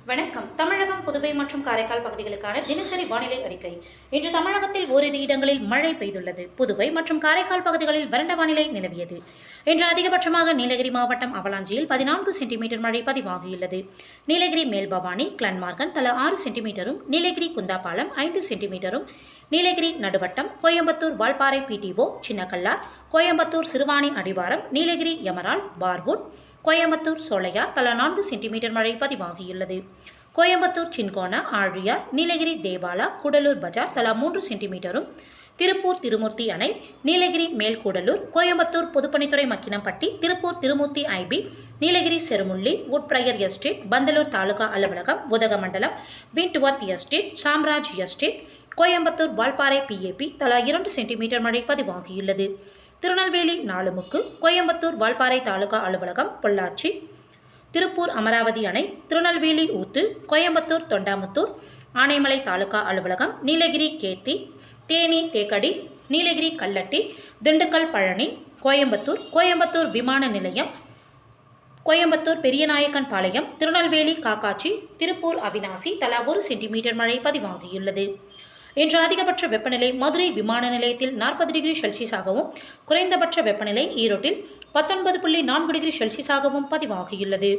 வணக்கம். தமிழகம், புதுவை மற்றும் காரைக்கால் பகுதிகளுக்கான தினசரி வானிலை அறிக்கை. இன்று தமிழகத்தில் ஓரிரு இடங்களில் மழை பெய்துள்ளது. புதுவை மற்றும் காரைக்கால் பகுதிகளில் வறண்ட வானிலை நிலவியது. இன்று அதிகபட்சமாக நீலகிரி மாவட்டம் அவலாஞ்சியில் 14 சென்டிமீட்டர் மழை பதிவாகியுள்ளது. நீலகிரி மேல்பவானி, கிளன்மார்கன் தலா 6 சென்டிமீட்டரும், நீலகிரி குந்தாபாலம் 5 சென்டிமீட்டரும், நீலகிரி நடுவட்டம், கோயம்புத்தூர் வால்பாறை பிடிஓ, சின்னக்கல்லார், கோயம்புத்தூர் சிறுவாணி அடிவாரம், நீலகிரி எமரால், பார்வுட், கோயம்புத்தூர் சோலையார் தலா 4 சென்டிமீட்டர் மழை பதிவாகியுள்ளது. கோயம்புத்தூர் சின்கோனா, ஆழியார், நீலகிரி தேவாலா, கூடலூர் பஜார் தலா 3 சென்டிமீட்டரும், திருப்பூர் திருமூர்த்தி அணை, நீலகிரி மேல்கூடலூர், கோயம்புத்தூர் பொதுப்பணித்துறை Makkinampatti, Tiruppur Thirumurthy IP, Nilgiri Cherumulli, Woodbriar estate, Pandalur taluka அலுவலகம், Udhagamandalam, Wentworth estate, Samraj estate, Coimbatore Valparai PAP தலா 2 சென்டிமீட்டர் மழை பதிவாகியுள்ளது. திருநெல்வேலி நாலுமுக்கு, கோயம்புத்தூர் வால்பாறை தாலுகா அலுவலகம், பொள்ளாச்சி, திருப்பூர் அமராவதி அணை, திருநெல்வேலி ஊத்து, கோயம்புத்தூர் தொண்டாமுத்தூர், ஆனைமலை தாலுகா அலுவலகம், நீலகிரி கேத்தி, தேனி தேக்கடி, நீலகிரி கல்லட்டி, திண்டுக்கல் பழனி, கோயம்புத்தூர் விமான நிலையம், கோயம்புத்தூர் பெரியநாயக்கன் பாளையம், திருநெல்வேலி காக்காட்சி, திருப்பூர் அவினாசி தலா 1 சென்டிமீட்டர் மழை பதிவாகியுள்ளது. இன்று அதிகபட்ச வெப்பநிலை மதுரை விமான நிலையத்தில் 40 டிகிரி செல்சியஸாகவும், குறைந்தபட்ச வெப்பநிலை ஈரோட்டில் 19.4 டிகிரி செல்சியஸாகவும் பதிவாகியுள்ளது.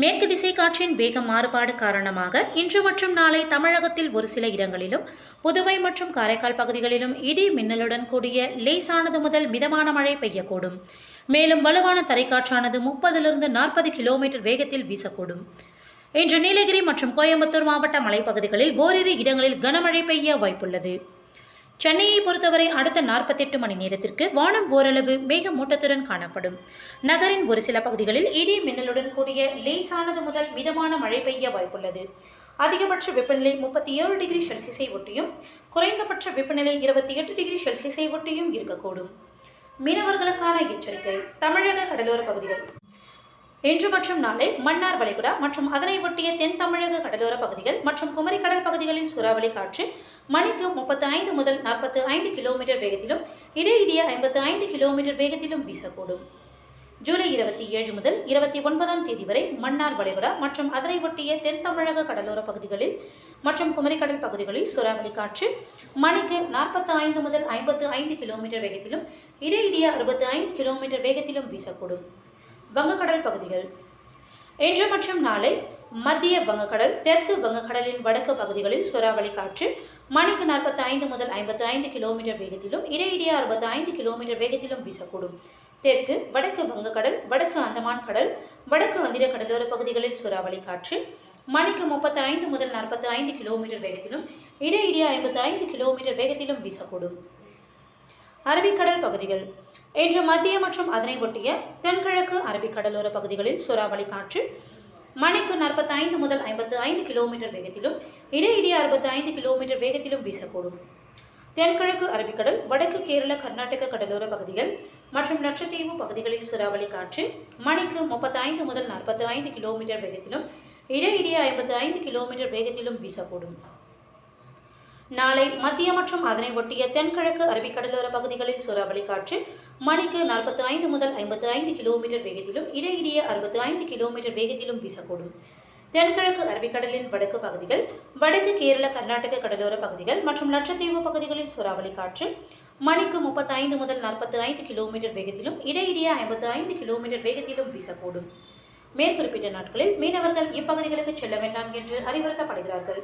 மேற்கு திசை காற்றின் வேக மாறுபாடு காரணமாக இன்று மற்றும் நாளை தமிழகத்தில் ஒரு சில இடங்களிலும், புதுவை மற்றும் காரைக்கால் பகுதிகளிலும் இடி மின்னலுடன் கூடிய லேசானது முதல் மிதமான மழை பெய்யக்கூடும். மேலும் வலுவான தரைக்காற்றானது 30 - 40 கிலோமீட்டர் வேகத்தில் வீசக்கூடும். இன்று நீலகிரி மற்றும் கோயம்புத்தூர் மாவட்ட மலைப்பகுதிகளில் ஓரிரு இடங்களில் கனமழை பெய்ய வாய்ப்புள்ளது. சென்னையை பொறுத்தவரை அடுத்த 48 மணி நேரத்திற்கு வானம் ஓரளவு மேகமூட்டத்துடன் காணப்படும். நகரின் ஒரு சில பகுதிகளில் இடி மின்னலுடன் கூடிய லேசானது முதல் மிதமான மழை பெய்ய வாய்ப்புள்ளது. அதிகபட்ச வெப்பநிலை 37 டிகிரி செல்சியஸை ஒட்டியும், குறைந்தபட்ச வெப்பநிலை 28 டிகிரி செல்சியஸை ஒட்டியும் இருக்கக்கூடும். மீனவர்களுக்கான எச்சரிக்கை. தமிழக கடலோர பகுதிகள். இன்று மற்றும் நாளை மன்னார் வளைகுடா மற்றும் அதனை ஒட்டிய தென் தமிழக கடலோர பகுதிகள் மற்றும் குமரி கடல் பகுதிகளில் சூறாவளி காற்று மணிக்கு 35 முதல் 45 கிலோமீட்டர் வேகத்திலும், இடையிடையே 55 கிலோமீட்டர் வேகத்திலும் வீசக்கூடும். ஜூலை 27 முதல் 29ஆம் தேதி வரை மன்னார் வளைகுடா மற்றும் அதனை ஒட்டிய தென் தமிழக கடலோர பகுதிகளில் மற்றும் குமரி கடல் பகுதிகளில் சூறாவளி காற்று மணிக்கு 45 முதல் 55 கிலோமீட்டர் வேகத்திலும், இடையிடையே 65 கிலோமீட்டர் வேகத்திலும் வீசக்கூடும். வங்கக்கடல் பகுதிகள். இன்று மற்றும் நாளை மத்திய வங்கக்கடல், தெற்கு வங்கக்கடலின் வடக்கு பகுதிகளில் சூறாவளி காற்று மணிக்கு 45 முதல் 55 கிலோமீட்டர் வேகத்திலும், இடையிடையே 65 கிலோமீட்டர் வேகத்திலும் வீசக்கூடும். தெற்கு வடக்கு வங்கக்கடல், வடக்கு அந்தமான் கடல், வடக்கு ஆந்திர கடலோர பகுதிகளில் சூறாவளி காற்று மணிக்கு 35 முதல் 45 கிலோமீட்டர் வேகத்திலும், இடையிடையே 55 கிலோமீட்டர் வேகத்திலும் வீசக்கூடும். அரபிக்கடல் பகுதிகள். இன்று மத்திய மற்றும் அதனை ஒட்டிய தென்கிழக்கு அரபிக்கடலோர பகுதிகளில் சூறாவளி காற்று மணிக்கு 45 முதல் 55 கிலோமீட்டர் வேகத்திலும், இடையிடையே 65 கிலோமீட்டர் வேகத்திலும் வீசக்கூடும். தென்கிழக்கு அரபிக்கடல், வடக்கு கேரள கர்நாடக கடலோர பகுதிகள் மற்றும் லட்சத்தீவு பகுதிகளில் சூறாவளி காற்று மணிக்கு 35 முதல் 45 கிலோமீட்டர் வேகத்திலும், இடையிடையே 55 கிலோமீட்டர் வேகத்திலும் வீசக்கூடும். நாளை மத்திய மற்றும் அதனை ஒட்டிய தென்கிழக்கு அரபிக்கடலோர பகுதிகளில் சூறாவளி காற்று மணிக்கு 45 முதல் 55 கிலோமீட்டர் வேகத்திலும், இடையிடையே 65 கிலோமீட்டர் வேகத்திலும் வீசக்கூடும். தென்கிழக்கு அரபிக்கடலின் வடக்கு பகுதிகள், வடக்கு கேரள கர்நாடக கடலோர பகுதிகள் மற்றும் லட்சத்தீவு பகுதிகளில் சூறாவளி காற்று மணிக்கு 35 முதல் 45 கிலோமீட்டர் வேகத்திலும், இடையிடையே 55 கிலோமீட்டர் வேகத்திலும் வீசக்கூடும். மேற்குறிப்பிட்ட நாட்களில் மீனவர்கள் இப்பகுதிகளுக்கு செல்ல வேண்டாம் என்று அறிவுறுத்தப்படுகிறார்கள்.